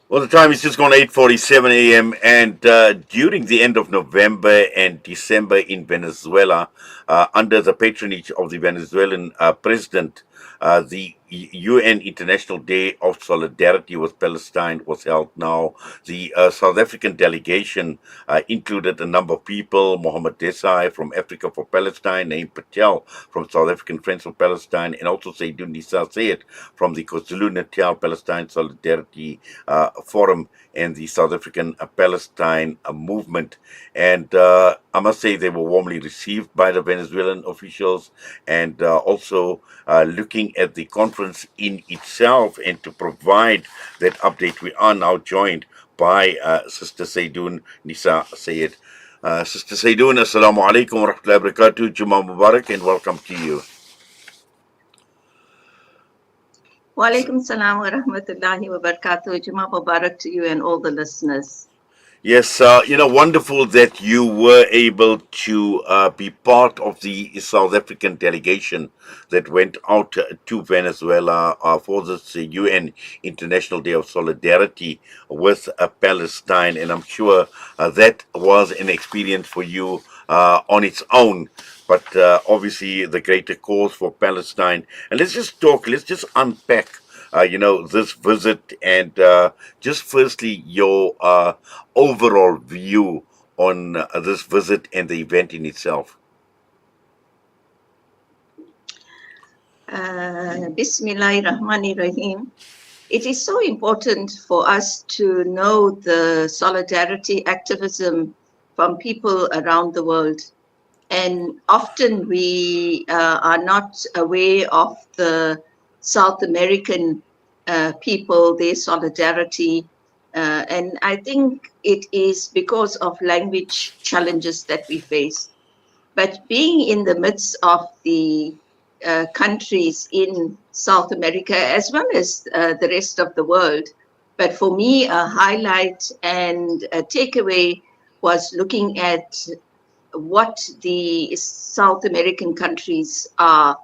Well, the time is just gone 8:47 a.m. and during the end of November and December in Venezuela, under the patronage of the Venezuelan president, the UN International Day of Solidarity with Palestine was held. Now, the South African delegation included a number of people: Mohammed Desai from Africa for Palestine, Naeem Patel from South African Friends of Palestine, and also Sadoon Nisa from the KwaZulu-Natal Palestine Solidarity Forum and the South African Palestine movement. And I must say they were warmly received by the Venezuelan officials, and also looking at the conference in itself and to provide that update, we are now joined by Sister Sadoon Nisa Sayed. Sister Sadoon, Assalamu alaikum wa rahmatullahi wa barakatuh, Jummah Mubarak, and welcome to you. Wa alaikum salam wa rahmatullahi wa barakatuh. Jummah Mubarak to you and all the listeners. Yes, wonderful that you were able to be part of the South African delegation that went out to Venezuela for this UN International Day of Solidarity with Palestine. And I'm sure that was an experience for you on its own. But obviously, the greater cause for Palestine. And let's just unpack this visit and just firstly your overall view on this visit and the event in itself. Bismillahirrahmanirrahim. It is so important for us to know the solidarity activism from people around the world. And often we are not aware of the South American people, their solidarity. And I think it is because of language challenges that we face. But being in the midst of the countries in South America, as well as the rest of the world, but for me, a highlight and a takeaway was looking at what the South American countries are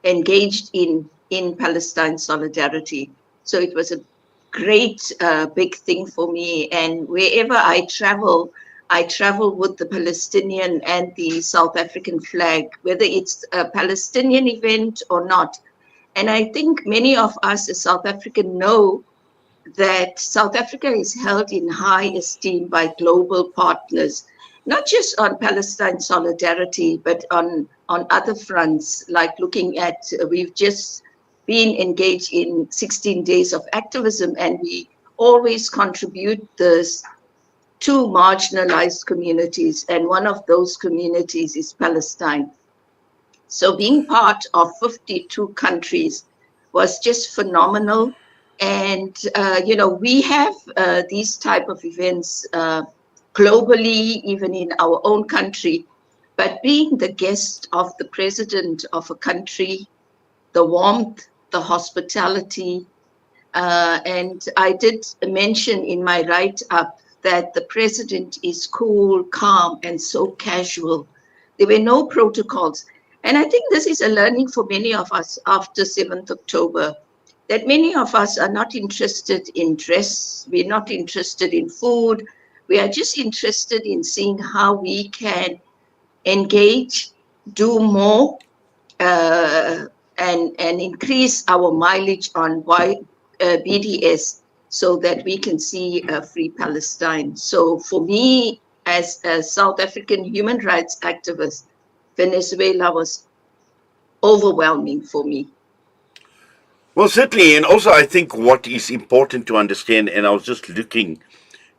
engaged in Palestine solidarity. So it was a great big thing for me, and wherever I travel with the Palestinian and the South African flag, whether it's a Palestinian event or not. And I think many of us as South African know that South Africa is held in high esteem by global partners, not just on Palestine solidarity, but on other fronts, like looking at, we've just been engaged in 16 days of activism, and we always contribute this to marginalized communities, and one of those communities is Palestine. So being part of 52 countries was just phenomenal. And, we have these type of events globally, even in our own country, but being the guest of the president of a country, the warmth, the hospitality, and I did mention in my write-up that the president is cool, calm, and so casual. There were no protocols. And I think this is a learning for many of us after 7th October, that many of us are not interested in dress, we're not interested in food, we are just interested in seeing how we can engage, do more, and increase our mileage on BDS so that we can see a free Palestine. So for me, as a South African human rights activist, Venezuela was overwhelming for me. Well, certainly, and also I think what is important to understand, and I was just looking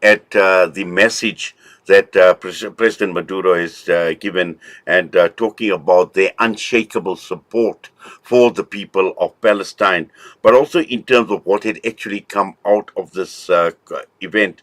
at the message that President Maduro has given, and talking about their unshakable support for the people of Palestine, but also in terms of what had actually come out of this event,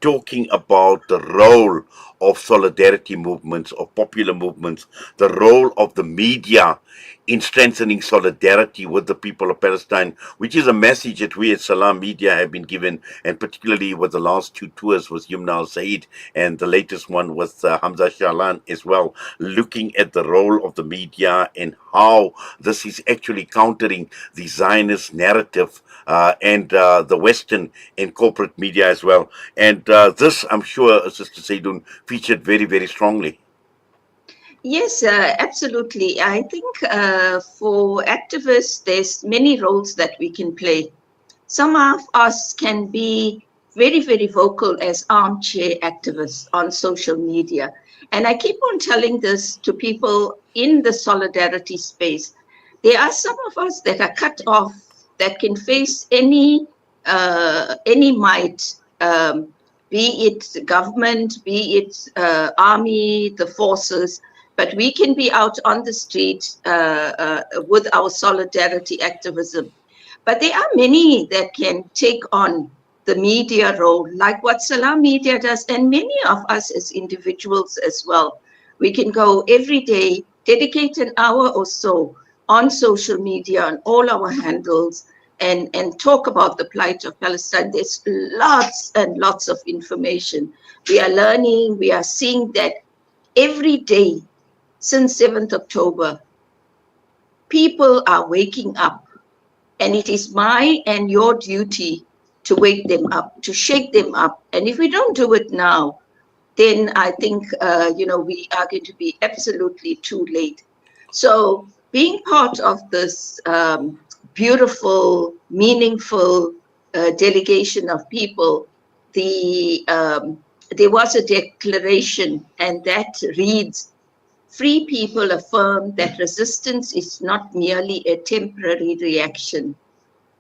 talking about the role of solidarity movements, of popular movements, the role of the media in strengthening solidarity with the people of Palestine, which is a message that we at Salam Media have been given, and particularly with the last two tours with Yumna al-Said and the latest one with Hamza Shahlan as well, looking at the role of the media and how this is actually countering the Zionist narrative and the Western and corporate media as well. And this, I'm sure, Sister Sadoon, featured very, very strongly. Yes, absolutely. I think for activists, there's many roles that we can play. Some of us can be very, very vocal as armchair activists on social media. And I keep on telling this to people in the solidarity space. There are some of us that are cut off that can face any might, be it government, be it army, the forces, but we can be out on the street with our solidarity activism. But there are many that can take on the media role, like what Salam Media does, and many of us as individuals as well. We can go every day, dedicate an hour or so on social media, on all our handles, and talk about the plight of Palestine. There's lots and lots of information. We are learning, we are seeing that every day since 7th October, people are waking up. And it is my and your duty to wake them up, to shake them up. And if we don't do it now, then I think, we are going to be absolutely too late. So being part of this beautiful, meaningful delegation of people, there was a declaration, and that reads, "Free people affirm that resistance is not merely a temporary reaction,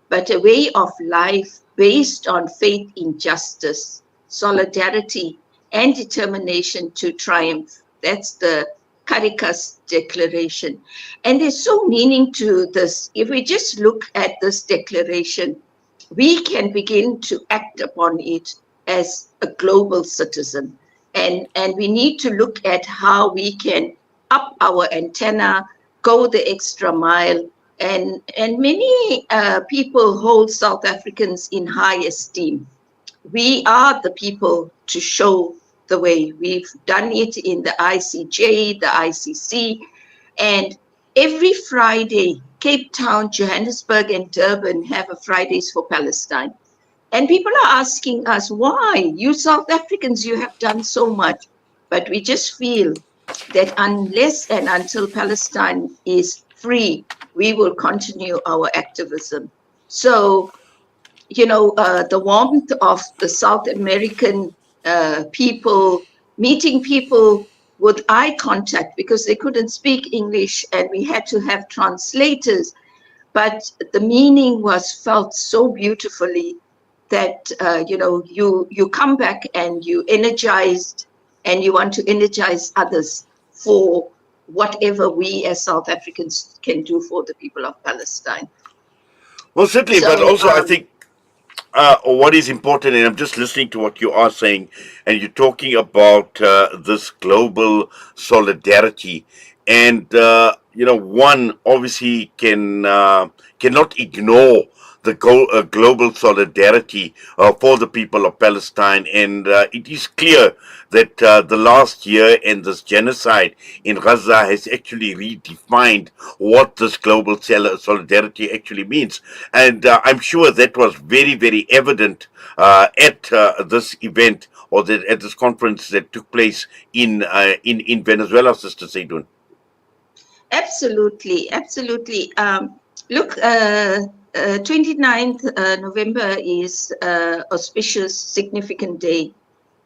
but a way of life based on faith in justice, solidarity, and determination to triumph." That's the Caritas Declaration. And there's so meaning to this. If we just look at this declaration, we can begin to act upon it as a global citizen. And we need to look at how we can up our antenna, go the extra mile. And many people hold South Africans in high esteem. We are the people to show the way. We've done it in the ICJ, the ICC, and every Friday, Cape Town, Johannesburg, and Durban have a Fridays for Palestine. And people are asking us, why? You South Africans, you have done so much. But we just feel that unless and until Palestine is free, we will continue our activism. So, the warmth of the South American people, meeting people with eye contact because they couldn't speak English and we had to have translators. But the meaning was felt so beautifully that, you come back and you energized and you want to energize others for whatever we as South Africans can do for the people of Palestine. Well, certainly, but So, also I think what is important, and I'm just listening to what you are saying, and you're talking about this global solidarity, and one obviously cannot ignore the global solidarity for the people of Palestine, and it is clear that the last year and this genocide in Gaza has actually redefined what this global solidarity actually means. And I'm sure that was very, very evident at this event or at this conference that took place in Venezuela, Sister Sadoon. absolutely, absolutely. Look, 29th November is auspicious, significant day.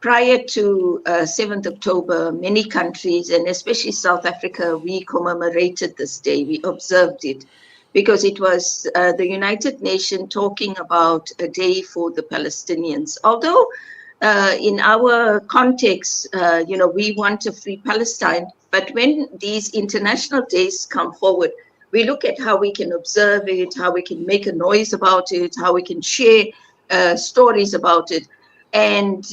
Prior to 7th October, many countries, and especially South Africa, we commemorated this day, we observed it, because it was the United Nations talking about a day for the Palestinians. Although in our context, we want a free Palestine, but when these international days come forward, we look at how we can observe it, how we can make a noise about it, how we can share stories about it. And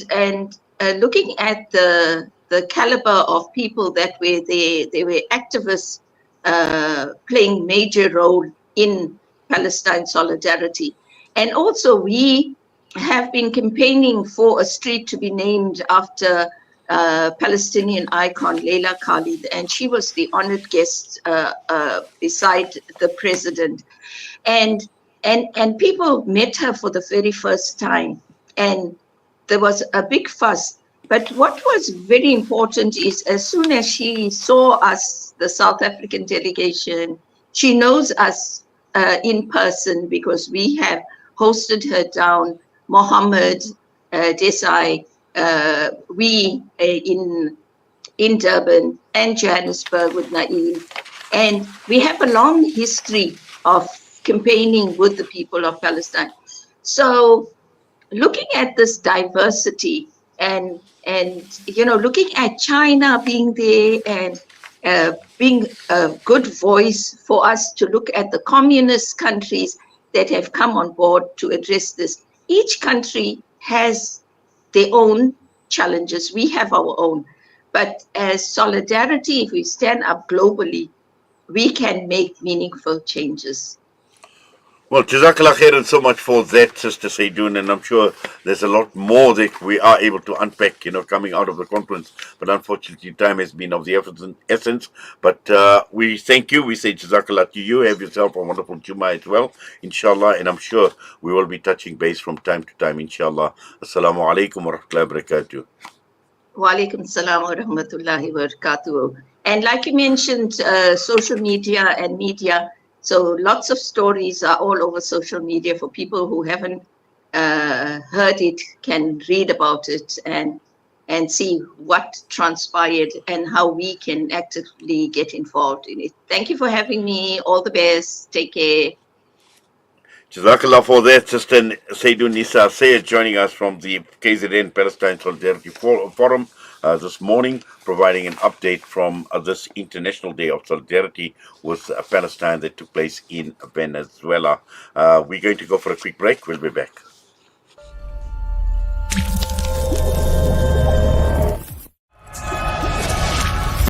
looking at the caliber of people that were there, they were activists playing major role in Palestine solidarity. And also we have been campaigning for a street to be named after Palestinian icon Leila Khalid, and she was the honored guest beside the president. And and people met her for the very first time, and there was a big fuss. But what was very important is as soon as she saw us, the South African delegation, she knows us in person because we have hosted her down. Mohammed Desai, we in Durban and Johannesburg with Naeem. And we have a long history of campaigning with the people of Palestine. So looking at this diversity and looking at China being there and being a good voice for us to look at the communist countries that have come on board to address this. Each country has their own challenges. We have our own. But as solidarity, if we stand up globally, we can make meaningful changes. Well, Jazakallah khairan so much for that, Sister Sadoon, and I'm sure there's a lot more that we are able to unpack, coming out of the conference. But unfortunately, time has been of the essence. But we thank you. We say Jazakallah to you. Have yourself a wonderful Jummah as well, inshallah. And I'm sure we will be touching base from time to time, inshallah. Assalamu alaikum wa rahmatullahi wa barakatuh. Wa alaikum salam wa rahmatullahi wa barakatuh. And like you mentioned, social media and media. So lots of stories are all over social media for people who haven't heard it, can read about it and see what transpired and how we can actively get involved in it. Thank you for having me. All the best. Take care. Jazakallah for that, Sister Sadoon Nisa Sayed joining us from the KZN Palestine Solidarity Forum this morning, providing an update from this International Day of Solidarity with Palestine that took place in Venezuela. We're going to go for a quick break. We'll be back.